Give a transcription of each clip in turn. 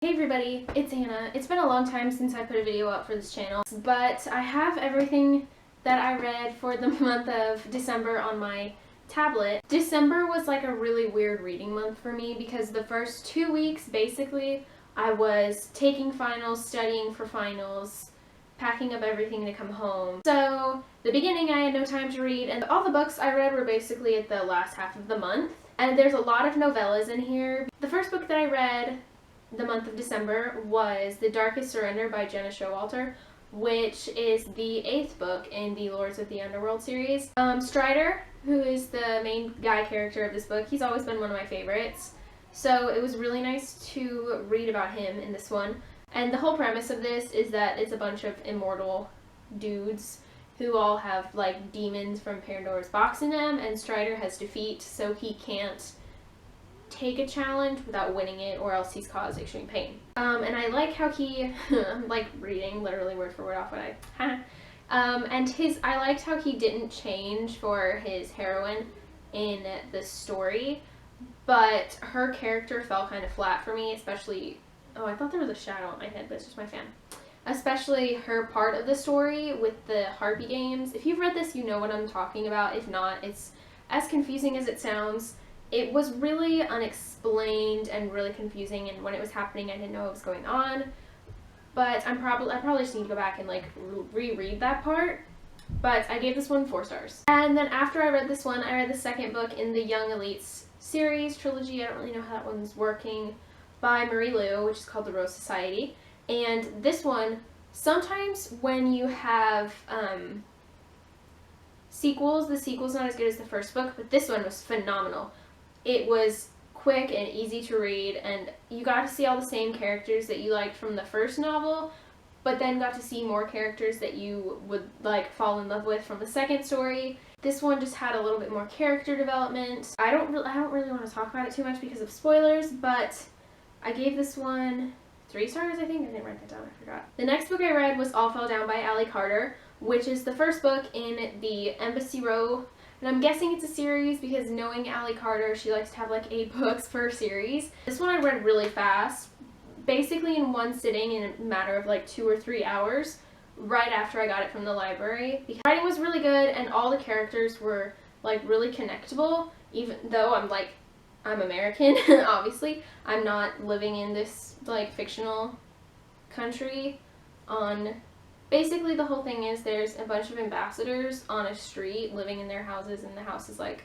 Hey everybody, it's Hannah. It's been a long time since I put a video up for this channel, but I have everything that I read for the month of December on my tablet. December was like a really weird reading month for me because the first 2 weeks, basically, I was taking finals, studying for finals, packing up everything to come home. So, the beginning I had no time to read, and all the books I read were basically at the last half of the month. And there's a lot of novellas in here. The first book that I read the month of December was The Darkest Surrender by Jenna Showalter, which is the 8th book in the Lords of the Underworld series. Strider, who is the main guy character of this book, he's always been one of my favorites. So it was really nice to read about him in this one. And the whole premise of this is that it's a bunch of immortal dudes who all have like demons from Pandora's box in them, and Strider has defeat, so he can't take a challenge without winning it, or else he's caused extreme pain. And I like how he, I'm like reading literally word for word off what I liked how he didn't change for his heroine in the story, but her character fell kind of flat for me, especially, oh, I thought there was a shadow on my head, but it's just my fan. Especially her part of the story with the Harpy games. If you've read this, you know what I'm talking about. If not, it's as confusing as it sounds. It was really unexplained and really confusing, and when it was happening I didn't know what was going on. But I probably just need to go back and like reread that part. But I gave this one 4 stars. And then after I read this one, I read the second book in the Young Elites series trilogy. I don't really know how that one's working, by Marie Lu, which is called The Rose Society. And this one, sometimes when you have sequels, the sequel's not as good as the first book, but this one was phenomenal. It was quick and easy to read, and you got to see all the same characters that you liked from the first novel, but then got to see more characters that you would like fall in love with from the second story. This one just had a little bit more character development. I don't really want to talk about it too much because of spoilers, but I gave this one 3 stars, I think. I didn't write that down, I forgot. The next book I read was All Fell Down by Allie Carter, which is the first book in the Embassy Row. And I'm guessing it's a series because knowing Allie Carter, she likes to have like 8 books per series. This one I read really fast, basically in one sitting in a matter of like 2 or 3 hours, right after I got it from the library. The writing was really good and all the characters were like really connectable, even though I'm American, obviously. I'm not living in this like fictional country on... Basically, the whole thing is there's a bunch of ambassadors on a street living in their houses, and the house is like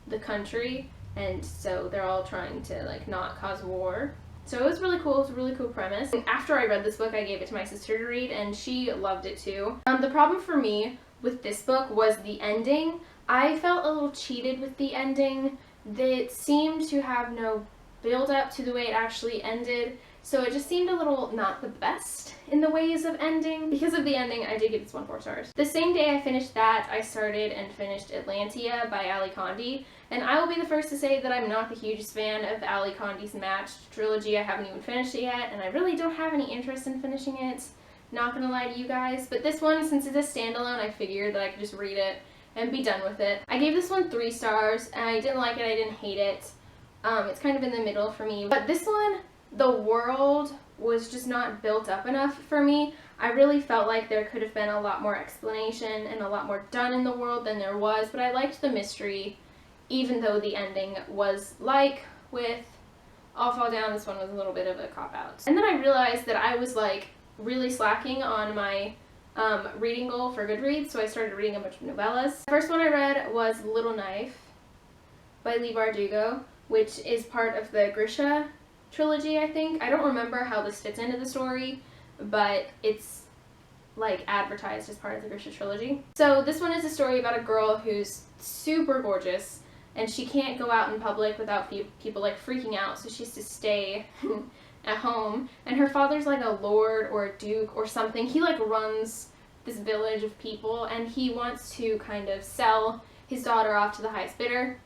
the country, and so they're all trying to like not cause war. So it was really cool. It was a really cool premise. And after I read this book, I gave it to my sister to read, and she loved it too. The problem for me with this book was the ending. I felt a little cheated with the ending. That seemed to have no build up to the way it actually ended. So it just seemed a little not the best in the ways of ending. Because of the ending, I did give this one 4 stars. The same day I finished that, I started and finished Atlantia by Ali Condi. And I will be the first to say that I'm not the hugest fan of Ali Condi's Matched trilogy. I haven't even finished it yet, and I really don't have any interest in finishing it. Not gonna lie to you guys. But this one, since it's a standalone, I figured that I could just read it and be done with it. I gave this one 3 stars, and I didn't like it, I didn't hate it. It's kind of in the middle for me. But this one, the world was just not built up enough for me. I really felt like there could have been a lot more explanation and a lot more done in the world than there was, but I liked the mystery, even though the ending was like with All Fall Down, this one was a little bit of a cop-out. And then I realized that I was like really slacking on my reading goal for Goodreads, so I started reading a bunch of novellas. The first one I read was Little Knife by Leigh Bardugo, which is part of the Grisha trilogy, I think. I don't remember how this fits into the story, but it's like advertised as part of the Grisha trilogy. So this one is a story about a girl who's super gorgeous, and she can't go out in public without people like freaking out, so she has to stay at home, and her father's like a lord or a duke or something. He like runs this village of people, and he wants to kind of sell his daughter off to the highest bidder.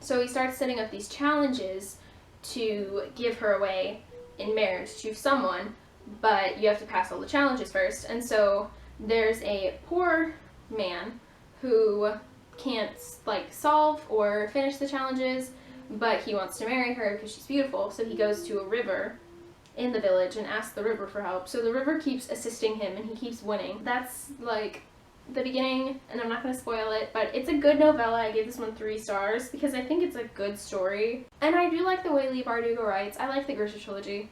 So he starts setting up these challenges to give her away in marriage to someone, but you have to pass all the challenges first. And so there's a poor man who can't like solve or finish the challenges, but he wants to marry her because she's beautiful, so he goes to a river in the village and asks the river for help. So the river keeps assisting him and he keeps winning. That's like the beginning, and I'm not going to spoil it, but it's a good novella. I gave this one 3 stars because I think it's a good story. And I do like the way Leigh Bardugo writes. I like the Grisha trilogy.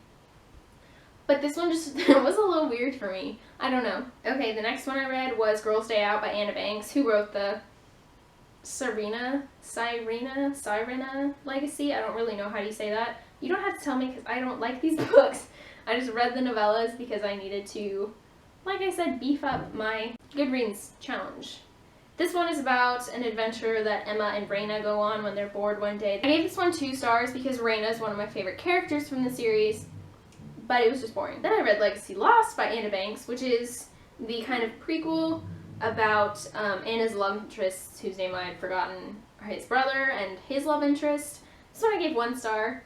But this one just was a little weird for me. I don't know. Okay, the next one I read was Girls Day Out by Anna Banks, who wrote the Sirena Legacy. I don't really know how you say that. You don't have to tell me because I don't like these books. I just read the novellas because I needed to, like I said, beef up my Goodreads challenge. This one is about an adventure that Emma and Raina go on when they're bored one day. I gave this one 2 stars because Raina is one of my favorite characters from the series, but it was just boring. Then I read Legacy Lost by Anna Banks, which is the kind of prequel about Anna's love interest, whose name I had forgotten, his brother and his love interest. This one I gave 1 star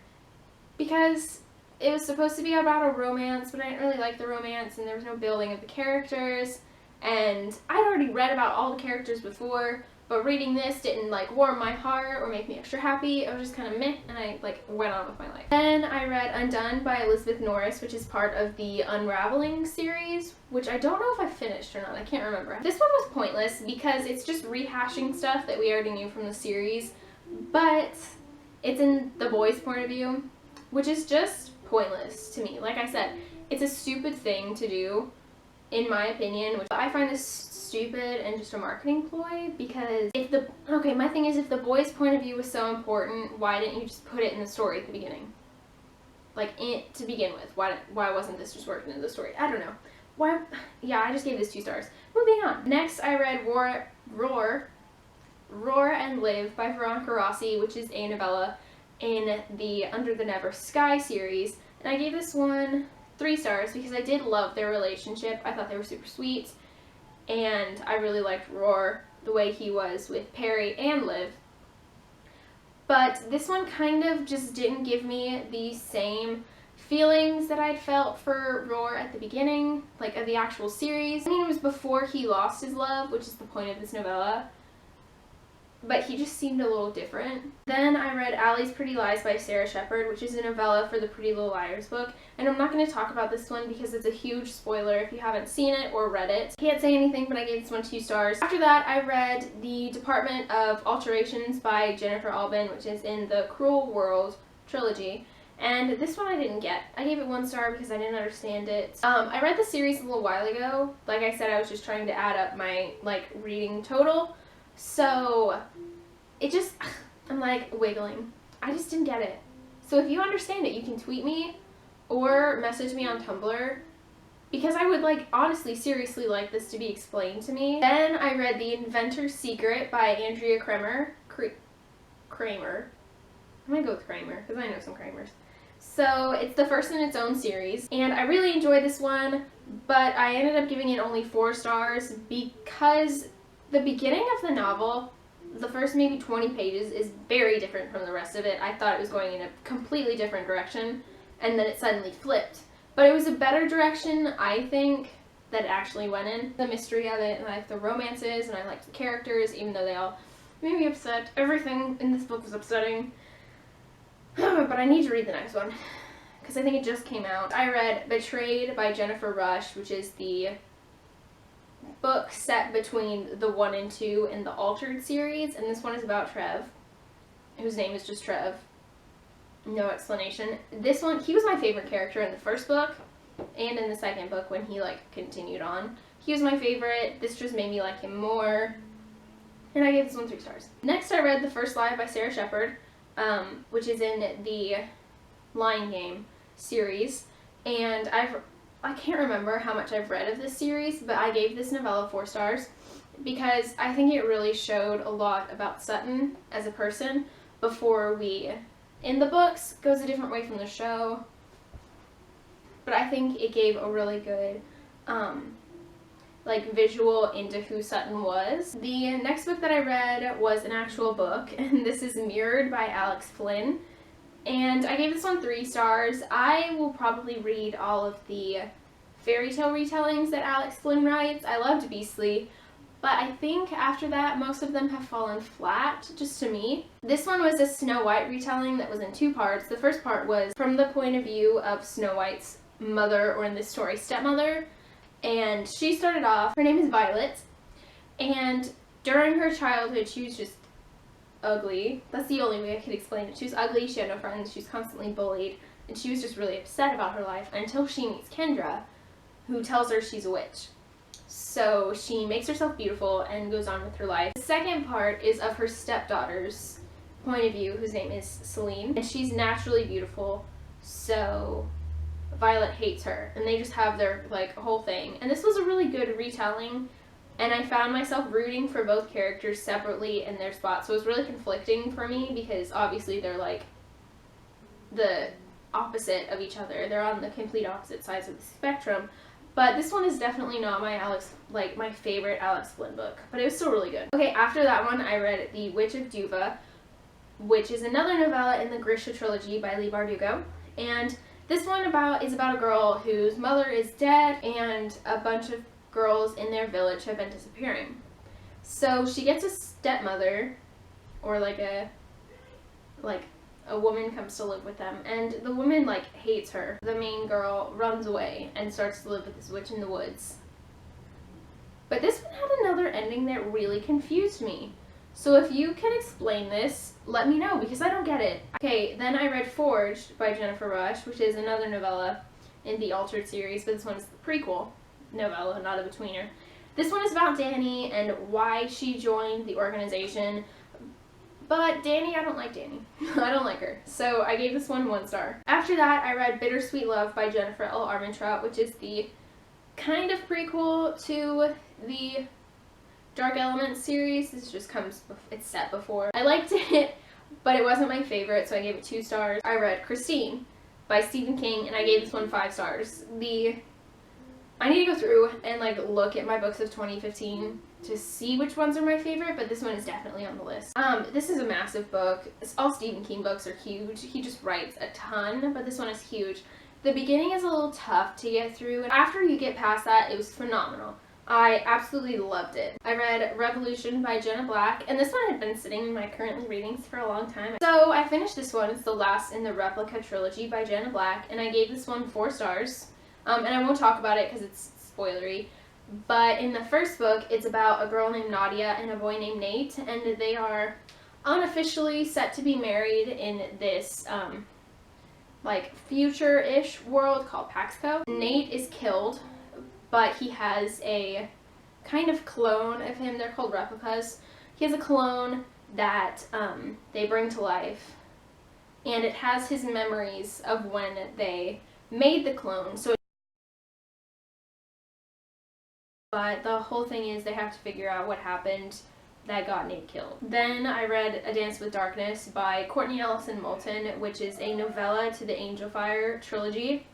because it was supposed to be about a romance, but I didn't really like the romance and there was no building of the characters. And I'd already read about all the characters before, but reading this didn't like warm my heart or make me extra happy. I was just kind of meh, and I like went on with my life. Then I read Undone by Elizabeth Norris, which is part of the Unraveling series, which I don't know if I finished or not. I can't remember. This one was pointless because it's just rehashing stuff that we already knew from the series, but it's in the boys' point of view, which is just pointless to me. Like I said, it's a stupid thing to do, in my opinion, which I find this stupid and just a marketing ploy, because my thing is, if the boys' point of view was so important, why didn't you just put it in the story at the beginning? Like, to begin with, why wasn't this just working in the story? I don't know. Why? Yeah, I just gave this 2 stars. Moving on. Next, I read Roar and Live by Veronica Rossi, which is a novella in the Under the Never Sky series, and I gave this one 3 stars because I did love their relationship. I thought they were super sweet, and I really liked Roar, the way he was with Perry and Liv. But this one kind of just didn't give me the same feelings that I'd felt for Roar at the beginning, like of the actual series. I mean, it was before he lost his love, which is the point of this novella, but he just seemed a little different. Then I read Allie's Pretty Lies by Sarah Shepard, which is a novella for the Pretty Little Liars book, and I'm not going to talk about this one because it's a huge spoiler if you haven't seen it or read it. Can't say anything, but I gave this one 2 stars. After that, I read The Department of Alterations by Jennifer Albin, which is in the Cruel World trilogy, and this one I didn't get. I gave it 1 star because I didn't understand it. I read the series a little while ago. Like I said, I was just trying to add up my reading total. So it just, I'm like wiggling. I just didn't get it. So if you understand it, you can tweet me or message me on Tumblr, because I would honestly, seriously like this to be explained to me. Then I read The Inventor's Secret by Andrea Kramer. I'm gonna go with Kramer because I know some Kramers. So it's the first in its own series, and I really enjoyed this one, but I ended up giving it only 4 stars because the beginning of the novel, the first maybe 20 pages, is very different from the rest of it. I thought it was going in a completely different direction, and then it suddenly flipped. But it was a better direction, I think, that it actually went in. The mystery of it, and I like the romances, and I liked the characters, even though they all made me upset. Everything in this book was upsetting. But I need to read the next one, because I think it just came out. I read Betrayed by Jennifer Rush, which is the book set between the 1 and 2 in the Altered series, and this one is about Trev, whose name is just Trev. No explanation. This one, he was my favorite character in the first book, and in the second book when he continued on. He was my favorite. This just made me like him more, and I gave this one 3 stars. Next, I read The First Lie by Sarah Shepard, which is in the Lion Game series, and I can't remember how much I've read of this series, but I gave this novella 4 stars because I think it really showed a lot about Sutton as a person before in the books, goes a different way from the show, but I think it gave a really good visual into who Sutton was. The next book that I read was an actual book, and this is Mirrored by Alex Flynn. And I gave this one 3 stars. I will probably read all of the fairy tale retellings that Alex Flynn writes. I loved Beastly, but I think after that, most of them have fallen flat, just to me. This one was a Snow White retelling that was in 2 parts. The first part was from the point of view of Snow White's mother, or in this story, stepmother, and she started off, her name is Violet, and during her childhood, she was just ugly. That's the only way I could explain it. She was ugly, she had no friends, she was constantly bullied, and she was just really upset about her life until she meets Kendra, who tells her she's a witch. So she makes herself beautiful and goes on with her life. The second part is of her stepdaughter's point of view, whose name is Celine, and she's naturally beautiful, so Violet hates her, and they just have their like whole thing. And this was a really good retelling, and I found myself rooting for both characters separately in their spots. So it was really conflicting for me because obviously they're like the opposite of each other. They're on the complete opposite sides of the spectrum. But this one is definitely not my favorite Alex Flynn book, but it was still really good. Okay, after that one, I read The Witch of Duva, which is another novella in the Grisha trilogy by Leigh Bardugo. And this one is about a girl whose mother is dead, and a bunch of girls in their village have been disappearing. So she gets a stepmother, or a woman comes to live with them, and the woman hates her. The main girl runs away and starts to live with this witch in the woods. But this one had another ending that really confused me. So if you can explain this, let me know, because I don't get it. Okay, then I read Forged by Jennifer Rush, which is another novella in the Altered series, but this one is the prequel novella, not a betweener. This one is about Dani and why she joined the organization. But Dani, I don't like Dani. I don't like her. So I gave this one 1 star. After that, I read Bittersweet Love by Jennifer L. Armentrout, which is the kind of prequel to the Dark Elements series. This just it's set before. I liked it, but it wasn't my favorite, so I gave it 2 stars. I read Christine by Stephen King, and I gave this one 5 stars. I need to go through and look at my books of 2015 to see which ones are my favorite, but this one is definitely on the list. This is a massive book. All Stephen King books are huge. He just writes a ton, but this one is huge. The beginning is a little tough to get through, and after you get past that, it was phenomenal. I absolutely loved it. I read Revolution by Jenna Black, and this one had been sitting in my currently readings for a long time. So I finished this one. It's the last in the Replica trilogy by Jenna Black, and I gave this one 4 stars. And I won't talk about it because it's spoilery. But in the first book, it's about a girl named Nadia and a boy named Nate, and they are unofficially set to be married in this future-ish world called Paxco. Nate is killed, but he has a kind of clone of him. They're called replicas. He has a clone that they bring to life, and it has his memories of when they made the clone. But the whole thing is they have to figure out what happened that got Nate killed. Then I read A Dance with Darkness by Courtney Ellison Moulton, which is a novella to the Angel Fire trilogy.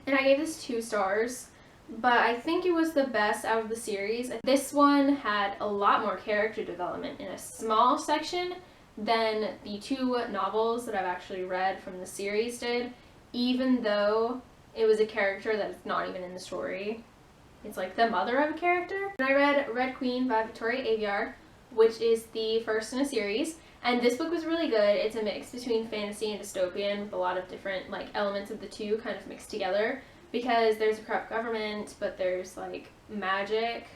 And I gave this 2 stars, but I think it was the best out of the series. This one had a lot more character development in a small section than the 2 novels that I've actually read from the series did, even though it was a character that's not even in the story. It's the mother of a character. And I read Red Queen by Victoria Aveyard, which is the first in a series. And this book was really good. It's a mix between fantasy and dystopian with a lot of different elements of the 2 kind of mixed together. Because there's a corrupt government, but there's magic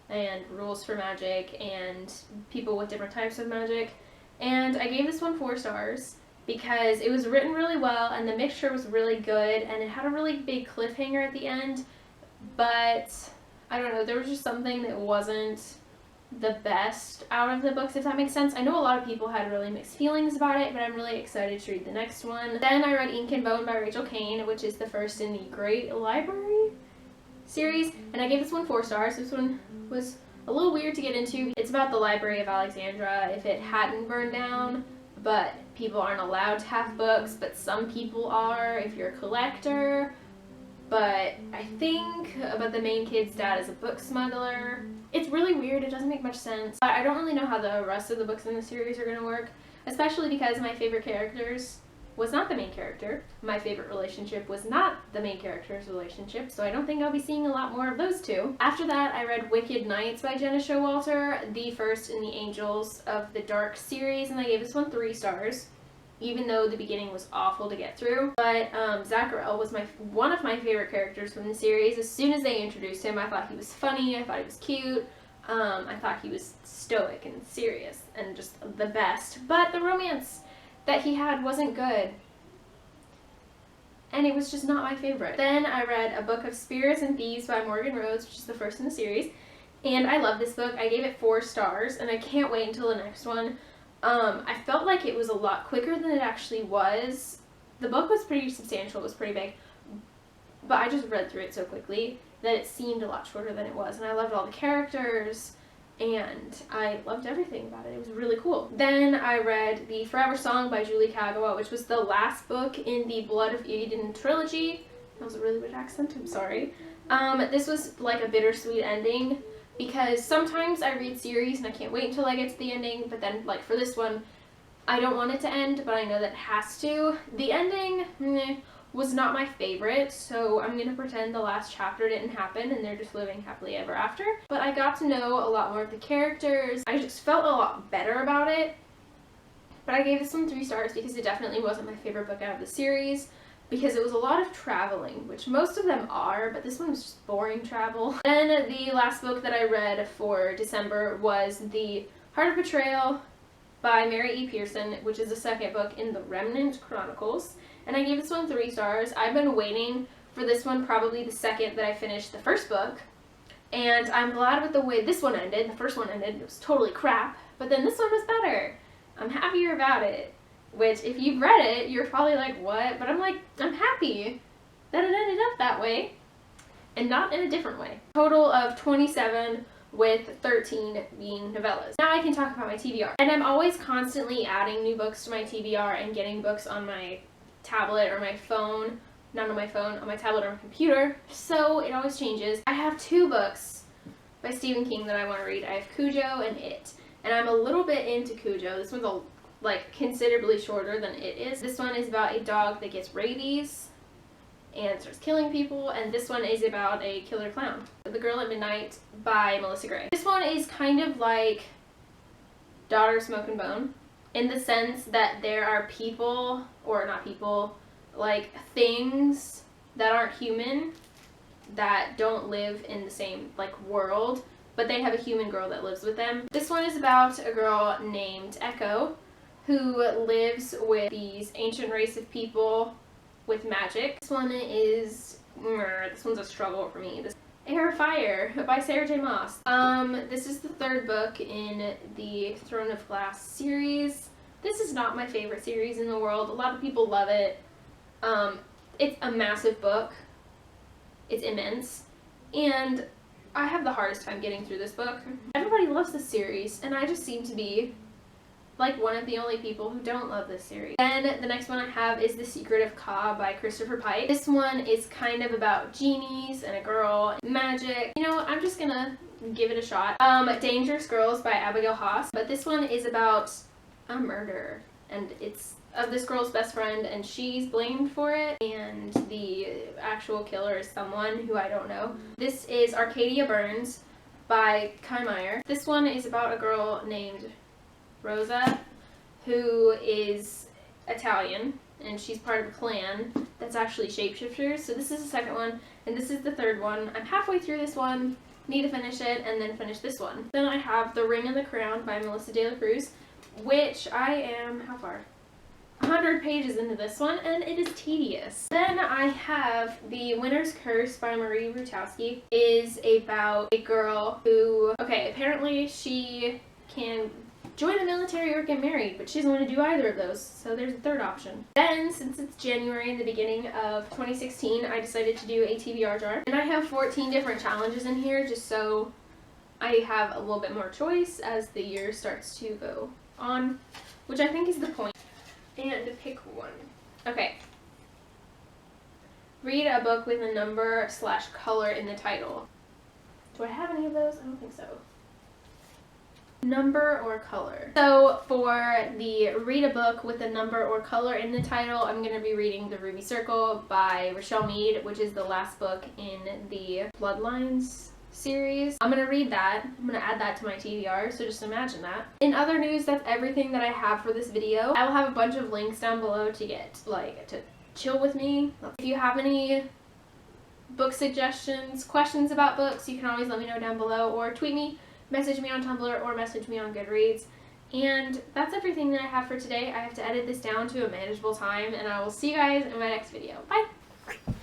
and rules for magic and people with different types of magic. And I gave this one 4 stars because it was written really well and the mixture was really good and it had a really big cliffhanger at the end. But I don't know, there was just something that wasn't the best out of the books, if that makes sense. I know a lot of people had really mixed feelings about it, but I'm really excited to read the next one. Then I read Ink and Bone by Rachel Kane, which is the first in the Great Library series, and I gave this one 4 stars. This one was a little weird to get into. It's about the Library of Alexandria if it hadn't burned down, but people aren't allowed to have books, but some people are if you're a collector. But I think about the main kid's dad is a book smuggler. It's really weird. It doesn't make much sense. I don't really know how the rest of the books in the series are going to work, especially because my favorite characters was not the main character. My favorite relationship was not the main character's relationship, so I don't think I'll be seeing a lot more of those two. After that, I read Wicked Nights by Jenna Showalter, the first in the Angels of the Dark series, and I gave this one 3 stars, even though the beginning was awful to get through. But Zacharyl was one of my favorite characters from the series. As soon as they introduced him, I thought he was funny, I thought he was cute, I thought he was stoic and serious and just the best. But the romance that he had wasn't good, and it was just not my favorite. Then I read A Book of Spirits and Thieves by Morgan Rhodes, which is the first in the series, and I love this book. I gave it 4 stars, and I can't wait until the next one. I felt like it was a lot quicker than it actually was. The book was pretty substantial, it was pretty big, but I just read through it so quickly that it seemed a lot shorter than it was, and I loved all the characters, and I loved everything about it. It was really cool. Then I read The Forever Song by Julie Kagawa, which was the last book in the Blood of Eden trilogy. That was a really weird accent, I'm sorry. This was like a bittersweet ending, because sometimes I read series and I can't wait until I get to the ending, but then like for this one, I don't want it to end, but I know that it has to. The ending was not my favorite, so I'm gonna pretend the last chapter didn't happen and they're just living happily ever after. But I got to know a lot more of the characters. I just felt a lot better about it. But I gave this one 3 stars because it definitely wasn't my favorite book out of the series, because it was a lot of traveling, which most of them are, but this one was just boring travel. Then the last book that I read for December was The Heart of Betrayal by Mary E. Pearson, which is the second book in the Remnant Chronicles. And I gave this one 3 stars. I've been waiting for this one probably the second that I finished the first book. And I'm glad with the way this one ended. The first one ended, it was totally crap. But then this one was better. I'm happier about it. Which, if you've read it, you're probably like, what? But I'm like, I'm happy that it ended up that way. And not in a different way. Total of 27, with 13 being novellas. Now I can talk about my TBR. And I'm always constantly adding new books to my TBR and getting books on my tablet or my phone, not on my phone, on my tablet or my computer, so it always changes. I have 2 books by Stephen King that I want to read. I have Cujo and It, and I'm a little bit into Cujo. This one's like considerably shorter than It is. This one is about a dog that gets rabies and starts killing people, and this one is about a killer clown. The Girl at Midnight by Melissa Gray. This one is kind of like Daughter Smoke and Bone, in the sense that there are people, or not people, like things that aren't human that don't live in the same like world, but they have a human girl that lives with them. This one is about a girl named Echo who lives with these ancient race of people with magic. This one is, this one's a struggle for me. Air of Fire by Sarah J. Maas. This is the 3rd book in the Throne of Glass series. This is not my favorite series in the world. A lot of people love it. It's a massive book. It's immense. And I have the hardest time getting through this book. Everybody loves this series, and I just seem to be like one of the only people who don't love this series. Then the next one I have is The Secret of Ka by Christopher Pike. This one is kind of about genies and a girl and magic. You know, I'm just gonna give it a shot. Dangerous Girls by Abigail Haas. But this one is about a murder, and it's of this girl's best friend, and she's blamed for it, and the actual killer is someone who I don't know. This is Arcadia Burns by Kai Meyer. This one is about a girl named Rosa, who is Italian, and she's part of a clan that's actually shapeshifters. So this is the second one, and this is the 3rd one. I'm halfway through this one, need to finish it, and then finish this one. Then I have The Ring and the Crown by Melissa De La Cruz, which I am, how far? 100 pages into this one, and it is tedious. Then I have The Winter's Curse by Marie Rutowski. Is about a girl who, okay, apparently she can join the military or get married, but she doesn't want to do either of those, so there's a 3rd option. Then, since it's January and the beginning of 2016, I decided to do a TBR jar, and I have 14 different challenges in here just so I have a little bit more choice as the year starts to go on, which I think is the point. And pick one. Okay. Read a book with a number / color in the title. Do I have any of those? I don't think so. Number or color. So for the read a book with a number or color in the title, I'm going to be reading The Ruby Circle by Rochelle Mead, which is the last book in the Bloodlines series. I'm going to read that. I'm going to add that to my TBR, so just imagine that. In other news, that's everything that I have for this video. I will have a bunch of links down below to get, to chill with me. If you have any book suggestions, questions about books, you can always let me know down below, or tweet me, message me on Tumblr, or message me on Goodreads. And that's everything that I have for today. I have to edit this down to a manageable time, and I will see you guys in my next video. Bye!